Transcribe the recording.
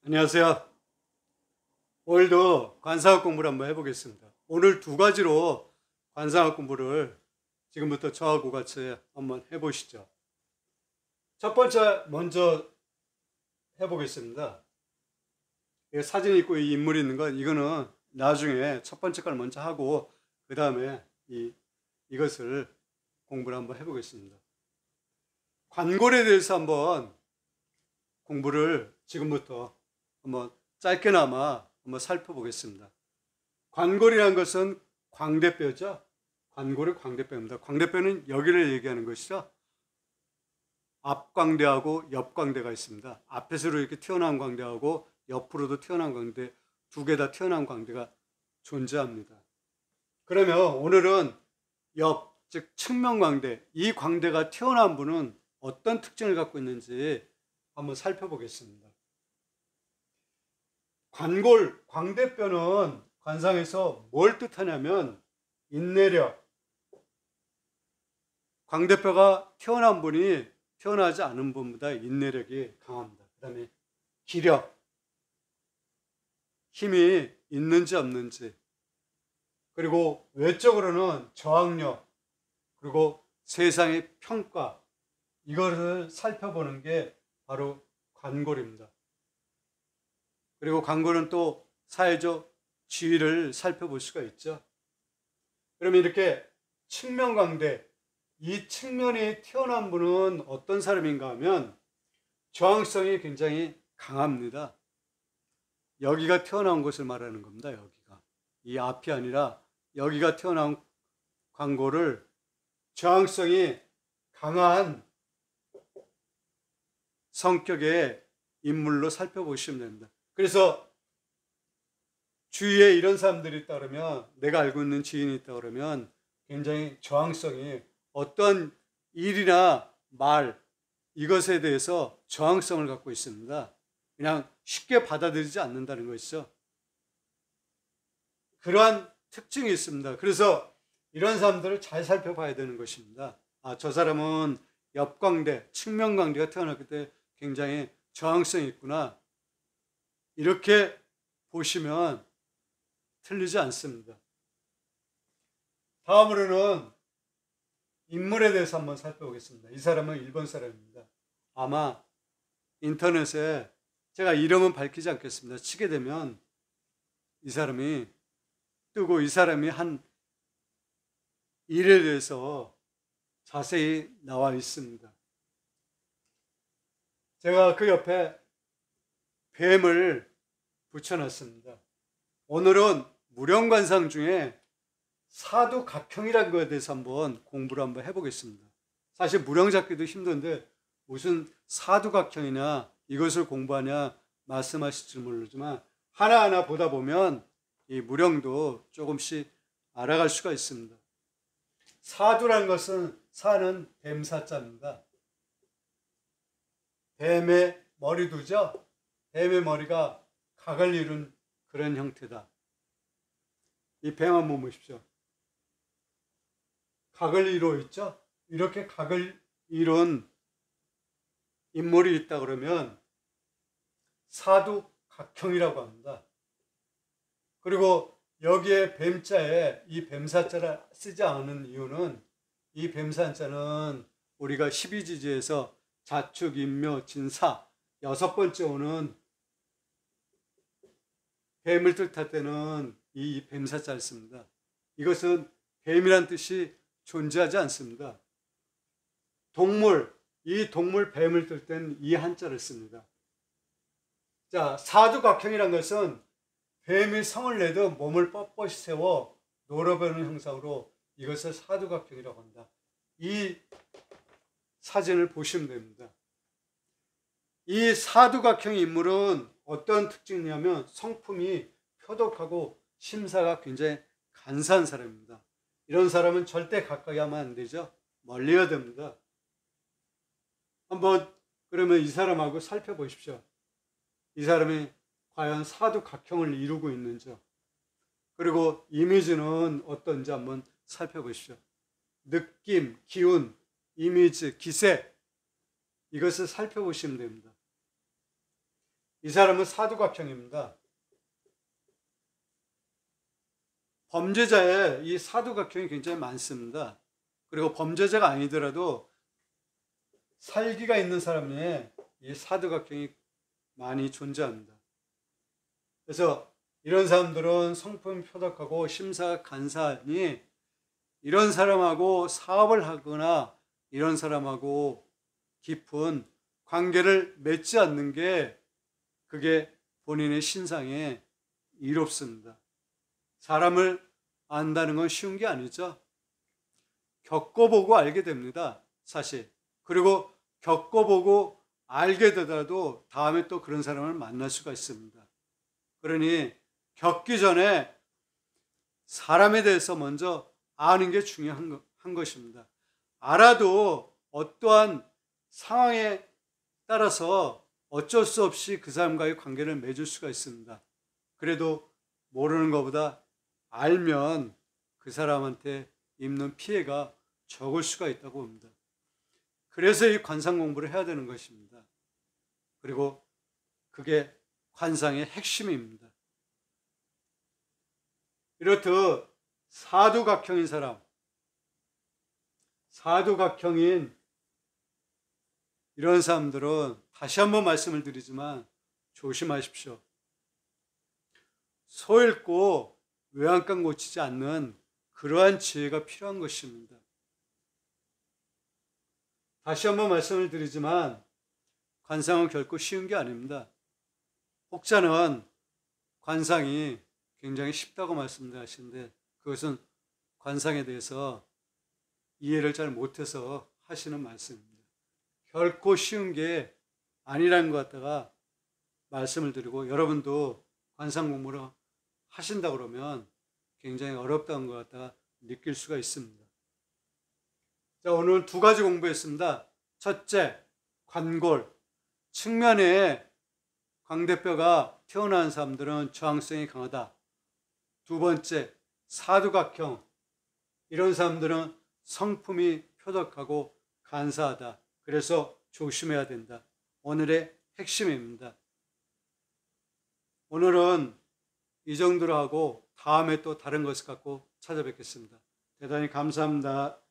안녕하세요. 오늘도 관상학 공부를 한번 해보겠습니다. 오늘 두 가지로 관상학 공부를 지금부터 저하고 같이 한번 해보시죠. 첫 번째 먼저 해보겠습니다. 사진이 있고 이 인물이 있는 건 이거는 나중에 첫 번째 걸 먼저 하고 그 다음에 이것을 공부를 한번 해보겠습니다. 관골에 대해서 한번 공부를 지금부터 한번 짧게나마 한번 살펴보겠습니다. 관골이라는 것은 광대뼈죠. 관골이 광대뼈입니다. 광대뼈는 여기를 얘기하는 것이죠. 앞광대하고 옆광대가 있습니다. 앞에서로 이렇게 튀어나온 광대하고 옆으로도 튀어나온 광대, 두 개 다 튀어나온 광대가 존재합니다. 그러면 오늘은 옆, 즉 측면광대, 이 광대가 튀어나온 분은 어떤 특징을 갖고 있는지 한번 살펴보겠습니다. 관골, 광대뼈는 관상에서 뭘 뜻하냐면 인내력, 광대뼈가 튀어나온 분이 튀어나오지 않은 분보다 인내력이 강합니다. 그 다음에 기력, 힘이 있는지 없는지, 그리고 외적으로는 저항력, 그리고 세상의 평가, 이것을 살펴보는 게 바로 관골입니다. 그리고 관골은 또 사회적 지위를 살펴볼 수가 있죠. 그러면 이렇게 측면광대, 이 측면이 튀어나온 분은 어떤 사람인가 하면 저항성이 굉장히 강합니다. 여기가 튀어나온 것을 말하는 겁니다. 여기가. 이 앞이 아니라 여기가 튀어나온 관골을 저항성이 강한 성격의 인물로 살펴보시면 됩니다. 그래서 주위에 이런 사람들이 있다 그러면, 내가 알고 있는 지인이 있다 그러면 굉장히 저항성이, 어떤 일이나 말, 이것에 대해서 저항성을 갖고 있습니다. 그냥 쉽게 받아들이지 않는다는 것이죠. 그러한 특징이 있습니다. 그래서 이런 사람들을 잘 살펴봐야 되는 것입니다. 저 사람은 옆광대, 측면광대가 태어났기 때문에 굉장히 저항성이 있구나. 이렇게 보시면 틀리지 않습니다. 다음으로는 인물에 대해서 한번 살펴보겠습니다. 이 사람은 일본 사람입니다. 아마 인터넷에 제가 이름은 밝히지 않겠습니다. 치게 되면 이 사람이 뜨고 이 사람이 한 일에 대해서 자세히 나와 있습니다. 제가 그 옆에 뱀을 붙여놨습니다. 오늘은 무령관상 중에 사두각형이라는 것에 대해서 한번 공부를 한번 해보겠습니다. 사실 무령 잡기도 힘든데 무슨 사두각형이냐 이것을 공부하냐 말씀하실지 모르지만 하나하나 보다 보면 이 무령도 조금씩 알아갈 수가 있습니다. 사두라는 것은, 사는 뱀사자입니다. 뱀의 머리두죠. 뱀의 머리가 각을 이룬 그런 형태다. 이 뱀 한번 보십시오. 각을 이루어 있죠. 이렇게 각을 이룬 인물이 있다 그러면 사두각형이라고 합니다. 그리고 여기에 뱀자에 이 뱀사자를 쓰지 않은 이유는, 이 뱀사자는 우리가 12지지에서 자축, 인묘, 진사, 여섯 번째 오는 뱀을 뜻할 때는 이 뱀사자를 씁니다. 이것은 뱀이란 뜻이 존재하지 않습니다. 동물, 이 동물 뱀을 뜰 때는 이 한자를 씁니다. 자, 사두각형이란 것은 뱀이 성을 내도 몸을 뻣뻣이 세워 노려보는 형상으로, 이것을 사두각형이라고 합니다. 이 사진을 보시면 됩니다. 이 사두각형 인물은 어떤 특징이냐면 성품이 표독하고 심사가 굉장히 간사한 사람입니다. 이런 사람은 절대 가까이 하면 안 되죠. 멀리 해야 됩니다. 한번 그러면 이 사람하고 살펴보십시오. 이 사람이 과연 사두각형을 이루고 있는지, 그리고 이미지는 어떤지 한번 살펴보십시오. 느낌, 기운, 이미지, 기세, 이것을 살펴보시면 됩니다. 이 사람은 사두각형입니다. 범죄자의 이 사두각형이 굉장히 많습니다. 그리고 범죄자가 아니더라도 살기가 있는 사람의 이 사두각형이 많이 존재합니다. 그래서 이런 사람들은 성품이 표독하고 심사가 간사하니 이런 사람하고 사업을 하거나 이런 사람하고 깊은 관계를 맺지 않는 게 그게 본인의 신상에 이롭습니다. 사람을 안다는 건 쉬운 게 아니죠. 겪어보고 알게 됩니다. 사실. 그리고 겪어보고 알게 되더라도 다음에 또 그런 사람을 만날 수가 있습니다. 그러니 겪기 전에 사람에 대해서 먼저 아는 게 중요한 것입니다. 알아도 어떠한 상황에 따라서 어쩔 수 없이 그 사람과의 관계를 맺을 수가 있습니다. 그래도 모르는 것보다 알면 그 사람한테 입는 피해가 적을 수가 있다고 봅니다. 그래서 이 관상 공부를 해야 되는 것입니다. 그리고 그게 관상의 핵심입니다. 이렇듯 사두각형인 사람, 사두각형인 이런 사람들은 다시 한번 말씀을 드리지만 조심하십시오. 소 읽고 외양간 고치지 않는 그러한 지혜가 필요한 것입니다. 다시 한번 말씀을 드리지만 관상은 결코 쉬운 게 아닙니다. 혹자는 관상이 굉장히 쉽다고 말씀하시는데 그것은 관상에 대해서 이해를 잘 못해서 하시는 말씀입니다. 결코 쉬운 게 아니라는 것 갖다가 말씀을 드리고 여러분도 관상 공부를 하신다 그러면 굉장히 어렵다는 것 갖다가 느낄 수가 있습니다. 자, 오늘 두 가지 공부했습니다. 첫째, 관골. 측면에 광대뼈가 튀어나온 사람들은 저항성이 강하다. 두 번째, 사두각형. 이런 사람들은 성품이 표독하고 간사하다. 그래서 조심해야 된다. 오늘의 핵심입니다. 오늘은 이 정도로 하고 다음에 또 다른 것을 갖고 찾아뵙겠습니다. 대단히 감사합니다.